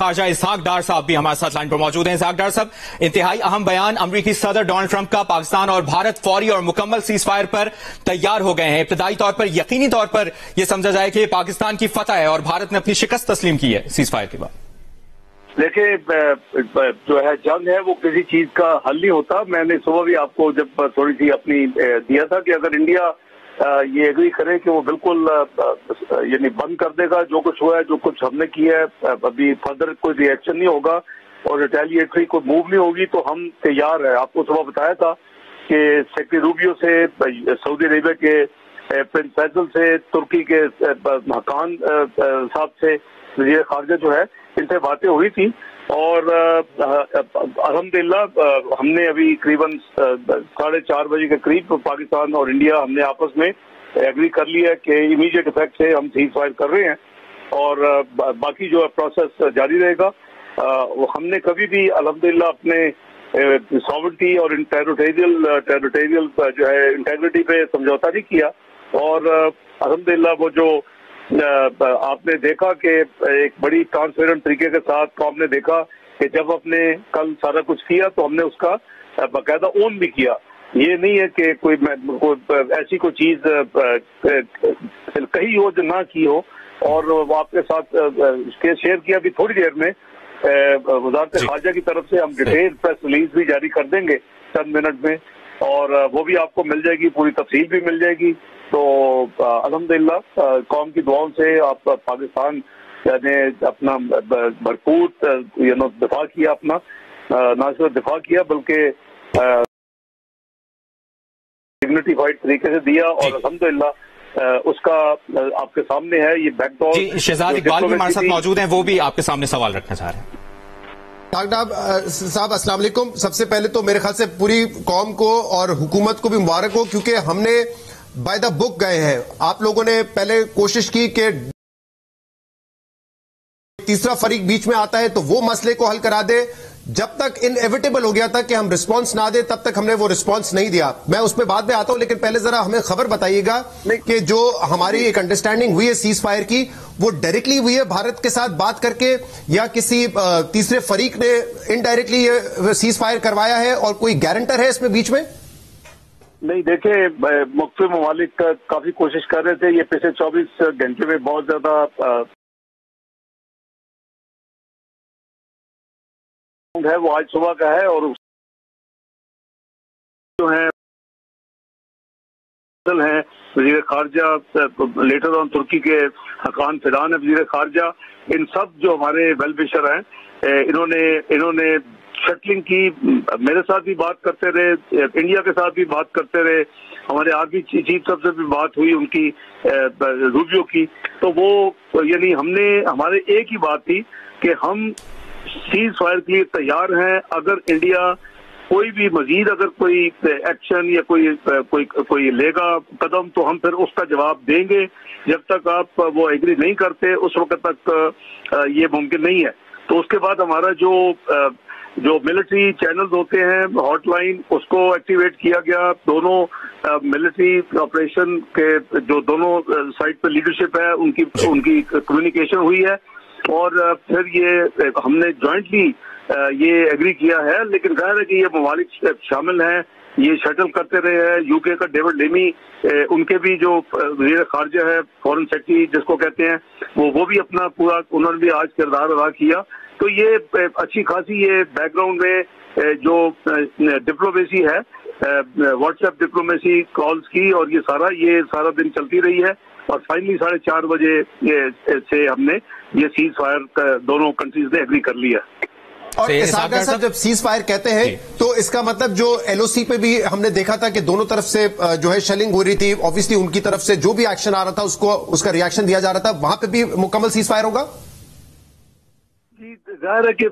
ख्वाजा इसहाक डार साहब भी हमारे साथ लाइन पर मौजूद हैं। इसहाक डार साहब, इंतहाई अहम बयान अमरीकी सदर डोनाल्ड ट्रंप का, पाकिस्तान और भारत फौरी और मुकम्मल सीज फायर पर तैयार हो गए हैं। इब्तदाई तौर पर यकीनी तौर पर यह समझा जाए कि पाकिस्तान की फतह है और भारत ने अपनी शिकस्त तस्लीम की है सीज फायर के बाद। देखिए, जो है जंग है वो किसी चीज का हल नहीं होता। मैंने सुबह भी आपको जब थोड़ी सी अपनी दिया था कि अगर इंडिया ये एग्री करे कि वो बिल्कुल यानी बंद कर देगा जो कुछ हुआ है, जो कुछ हमने किया है, अभी फर्दर कोई रिएक्शन नहीं होगा और रिटेलिएटरी कोई मूव नहीं होगी तो हम तैयार है। आपको सुबह बताया था कि सेक्रेटरी रूबियो से, सऊदी अरेबिया के प्रिंस फैसल से, तुर्की के हकान साहब से, वज़ीर खारजा जो है, इनसे बातें हुई थी और अल्हम्दुलिल्लाह हमने अभी करीबन 4:30 बजे के करीब पाकिस्तान और इंडिया हमने आपस में एग्री कर लिया है कि इमीडिएट इफेक्ट से हम सीज फायर कर रहे हैं और बाकी जो है प्रोसेस जारी रहेगा। हमने कभी भी अल्हम्दुलिल्लाह अपने सॉवरेंटी और टेरिटोरियल जो है इंटेग्रिटी पे समझौता नहीं किया और अल्हम्दुलिल्लाह वो जो आपने देखा कि एक बड़ी ट्रांसपेरेंट तरीके के साथ तो हमने देखा कि जब हमने कल सारा कुछ किया तो हमने उसका बाकायदा ओन भी किया। ये नहीं है कि कोई ऐसी कोई चीज कही हो जो ना की हो और वो आपके साथ शेयर किया भी थोड़ी देर में वज़ारत ख़ारजा की तरफ से हम डिटेल प्रेस रिलीज भी जारी कर देंगे चंद मिनट में और वो भी आपको मिल जाएगी, पूरी तफसील भी मिल जाएगी। तो अल्हम्दुलिल्लाह कौम की दुआओं से आप पाकिस्तान ने अपना भरपूर दिफा किया, अपना ना सिर्फ दिफा किया बल्कि डिग्निफाइड तरीके से दिया और अल्हम्दुलिल्लाह उसका आपके सामने है ये बैकडोर। शहजाद इकबाल भी हमारे साथ मौजूद हैं, वो भी आपके सामने सवाल रखना चाह रहे हैं। डॉक्टर साहब अस्सलाम वालेकुम। सबसे पहले तो मेरे ख्याल से पूरी कौम को और हुकूमत को भी मुबारक हो क्योंकि हमने बाय द बुक गए हैं। आप लोगों ने पहले कोशिश की कि तीसरा फरीक बीच में आता है तो वो मसले को हल करा दे। जब तक इनएविटेबल हो गया था कि हम रिस्पांस ना दे तब तक हमने वो रिस्पांस नहीं दिया। मैं उस पर बाद में आता हूं लेकिन पहले जरा हमें खबर बताइएगा कि जो हमारी एक अंडरस्टैंडिंग हुई है सीज फायर की वो डायरेक्टली हुई है भारत के साथ बात करके या किसी तीसरे फरीक ने इनडायरेक्टली ये सीज फायर करवाया है और कोई गारंटर है इसमें बीच में? नहीं, देखे मुख्तलिफ ममालिक काफी कोशिश कर रहे थे। ये पिछले 24 घंटे में बहुत ज्यादा है वो आज सुबह का है और जो है वज़ीर खारजा, लेटर ऑन तुर्की के हकान फिदान है वज़ीर खारजा, इन सब जो हमारे वेल विशर हैं इन्होंने शटलिंग की, मेरे साथ भी बात करते रहे, इंडिया के साथ भी बात करते रहे, हमारे आर्मी चीफ साहब से भी बात हुई उनकी रूबियो की। तो वो यानी हमने हमारे एक ही बात थी कि हम सीज फायर के लिए तैयार हैं। अगर इंडिया कोई भी मजीद अगर कोई एक्शन या कोई लेगा कदम तो हम फिर उसका जवाब देंगे। जब तक आप वो एग्री नहीं करते उस वक्त तक ये मुमकिन नहीं है। तो उसके बाद हमारा जो मिलिट्री चैनल्स होते हैं हॉटलाइन उसको एक्टिवेट किया गया। दोनों मिलिट्री ऑपरेशन के जो दोनों साइड पे लीडरशिप है उनकी कम्युनिकेशन हुई है और फिर ये हमने जॉइंटली ये एग्री किया है। लेकिन जाहिर है कि ये ममालिक शामिल हैं, ये शटल करते रहे हैं। यूके का डेविड लेमी, उनके भी जो वज़ीर खारजा है, फॉरेन सेक्रेटरी जिसको कहते हैं, वो भी अपना पूरा उन्होंने भी आज किरदार अदा किया। तो ये अच्छी खासी ये बैकग्राउंड में जो डिप्लोमेसी है, व्हाट्सएप डिप्लोमेसी कॉल्स की और ये सारा दिन चलती रही है और फाइनली 4:30 बजे से हमने ये सीज फायर दोनों कंट्रीज ने एग्री कर लिया। और इसहाक साहब जब सीज फायर कहते हैं तो इसका मतलब जो एलओसी पे भी हमने देखा था कि दोनों तरफ से जो है शेलिंग हो रही थी, ऑब्वियसली उनकी तरफ से जो भी एक्शन आ रहा था उसका रिएक्शन दिया जा रहा था, वहां पे भी मुकम्मल सीज फायर होगा? जी, जाहिर है कि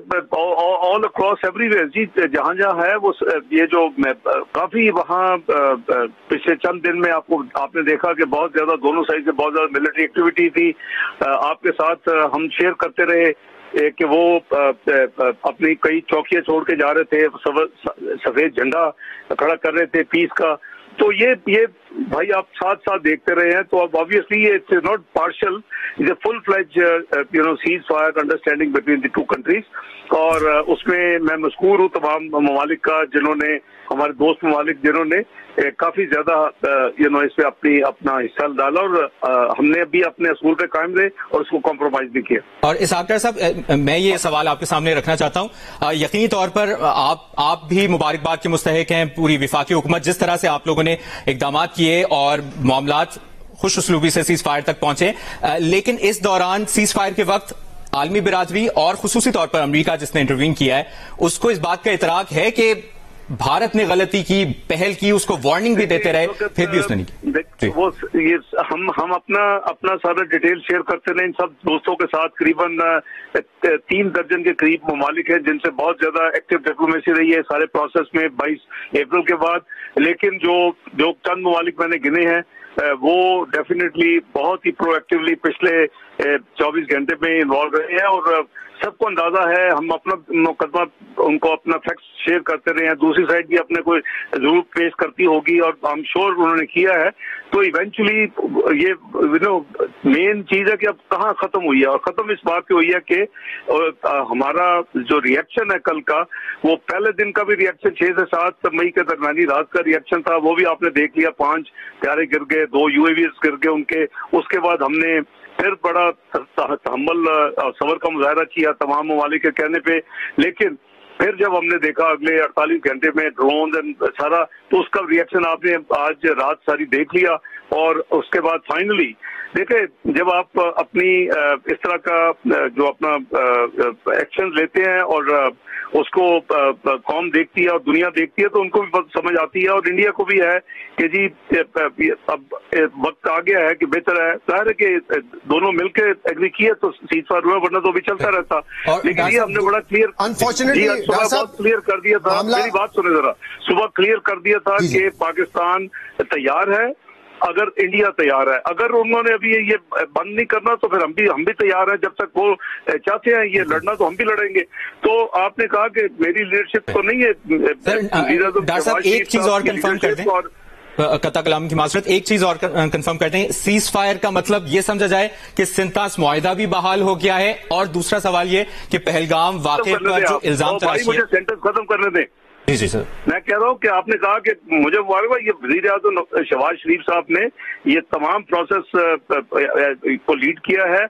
ऑल अक्रॉस एवरीवेयर जी, जहां जहां है वो ये जो काफी वहां पिछले चंद दिन में आपने देखा कि बहुत ज्यादा दोनों साइड से बहुत ज्यादा मिलिट्री एक्टिविटी थी। आपके साथ हम शेयर करते रहे कि वो अपनी कई चौकियां छोड़ के जा रहे थे, सफेद झंडा खड़ा कर रहे थे पीस का। तो ये भाई आप साथ साथ देखते रहे हैं, तो अब obviously it's not partial, it's a full fledge ceasefire understanding between the two countries. और उसमें मैं मशकूर हूँ तमाम ममालिक का, जिन्होंने, हमारे दोस्त ममालिक जिन्होंने काफी ज्यादा इस पे अपना हिस्सा डाला, और हमने भी अपने असूल पे कायम रहे और उसको कॉम्प्रोमाइज नहीं किया। और इसहाक डार साहब, मैं ये सवाल आपके सामने रखना चाहता हूं। यकीनी तौर पर आप भी मुबारकबाद के मुस्तहिक हैं, पूरी विफाकी हुकूमत जिस तरह से आप लोगों ने इकदाम किए और मामलात खुश उसलूबी से सीज फायर तक पहुंचे, लेकिन इस दौरान सीज फायर के वक्त आलमी बिरादरी और खुसूसी तौर पर अमरीका जिसने इंटरवीन किया है, उसको इस बात का इतराक है कि भारत ने गलती की, पहल की, उसको वार्निंग भी देते रहे, फिर भी उसने नहीं की। वो ये हम अपना सारा डिटेल शेयर करते रहे इन सब दोस्तों के साथ। करीबन 3 दर्जन के करीब ममालिक हैं जिनसे बहुत ज्यादा एक्टिव डिप्लोमेसी रही है सारे प्रोसेस में 22 अप्रैल के बाद। लेकिन जो चंद ममालिक मैंने गिने हैं वो डेफिनेटली बहुत ही प्रोएक्टिवली पिछले 24 घंटे में इन्वॉल्व रहे हैं, और सबको अंदाजा है, हम अपना मुकदमा उनको अपना फैक्ट्स शेयर करते रहे हैं, दूसरी साइड भी अपने को जरूर पेश करती होगी, और आई एम श्योर उन्होंने किया है। तो इवेंचुअली ये मेन चीज है कि अब कहाँ खत्म हुई है, और खत्म इस बात पे हुई है कि हमारा जो रिएक्शन है कल का, वो पहले दिन का भी रिएक्शन 6 से 7 मई के दरमियानी रात का रिएक्शन था, वो भी आपने देख लिया, 5 प्यारे गिर गए, 2 UAVs गिर गए उनके। उसके बाद हमने फिर बड़ा तहम्मुल और सब्र का मुजाहरा किया तमाम ममालिक के कहने पे, लेकिन फिर जब हमने देखा अगले 48 घंटे में ड्रोन एंड सारा, तो उसका रिएक्शन आपने आज रात सारी देख लिया। और उसके बाद फाइनली देखिए, जब आप अपनी इस तरह का जो अपना एक्शन लेते हैं और उसको कौम देखती है और दुनिया देखती है, तो उनको भी समझ आती है, और इंडिया को भी है कि जी अब वक्त आ गया है कि बेहतर है, जाहिर है कि दोनों मिलकर एग्री किए तो सीज फायर हुआ, वरना तो भी चलता रहता। लेकिन ये हमने बड़ा क्लियर, अनफॉर्चुनेटली बहुत क्लियर कर दिया था, मेरी बात सुने जरा, सुबह क्लियर कर दिया था कि पाकिस्तान तैयार है अगर इंडिया तैयार है। अगर उन्होंने अभी ये बंद नहीं करना तो फिर हम भी तैयार हैं, जब तक वो चाहते हैं ये लड़ना तो हम भी लड़ेंगे। तो आपने कहा कि मेरी लीडरशिप तो नहीं है। डॉक्टर साहब, एक चीज और कंफर्म कर दें, कता कलाम की माजरत, एक चीज और कंफर्म करते हैं, सीज फायर का मतलब ये समझा जाए कि सिंतास मुआहिदा भी बहाल हो गया है, और दूसरा सवाल ये कि पहलगाम वाक़े पर जो इल्जाम तराशी, मुझे सेंटेंस खत्म करने दें। जी सर, मैं कह रहा हूँ कि आपने कहा कि मुझे मुबारक, ये वज़ीर-ए-आज़म शहबाज शरीफ साहब ने ये तमाम प्रोसेस को लीड किया है।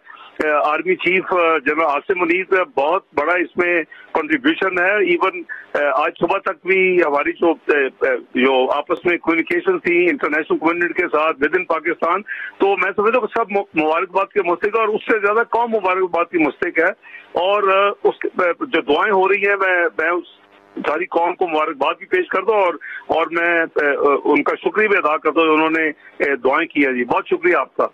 Army chief general Asim Munir का बहुत बड़ा इसमें कंट्रीब्यूशन है। इवन आज सुबह तक भी हमारी जो आपस में कम्युनिकेशन थी इंटरनेशनल कम्युनिटी के साथ विद इन पाकिस्तान, तो मैं समझता हूँ सब मुबारकबाद के मुस्तहिक है, और उससे ज्यादा कौम मुबारकबाद की मुस्तहिक है। और उसके जो दुआएं हो रही है, मैं उस सारी कौम को मुबारकबाद भी पेश कर दो, और मैं उनका शुक्रिया भी अदा करता हूँ, उन्होंने दुआएं की है। जी बहुत शुक्रिया आपका।